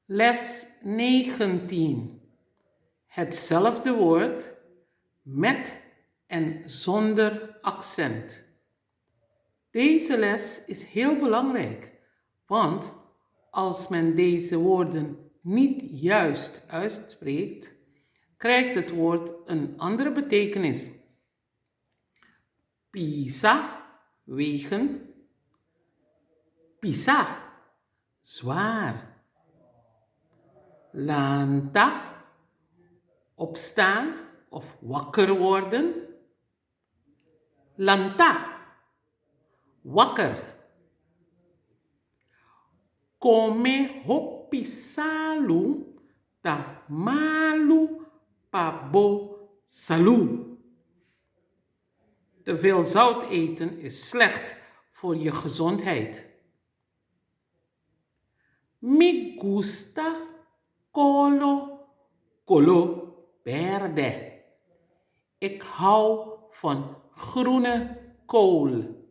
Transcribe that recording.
Les 19. Hetzelfde woord met en zonder accent. Deze les is heel belangrijk, want als men deze woorden niet juist uitspreekt, krijgt het woord een andere betekenis. Pisa, wegen. Pisa, zwaar. Lanta, opstaan of wakker worden. Lanta, wakker. Come hopisalu ta malu pabo salu. Te veel zout eten is slecht voor je gezondheid. Mi gusta color verde. Ik hou van groene kool.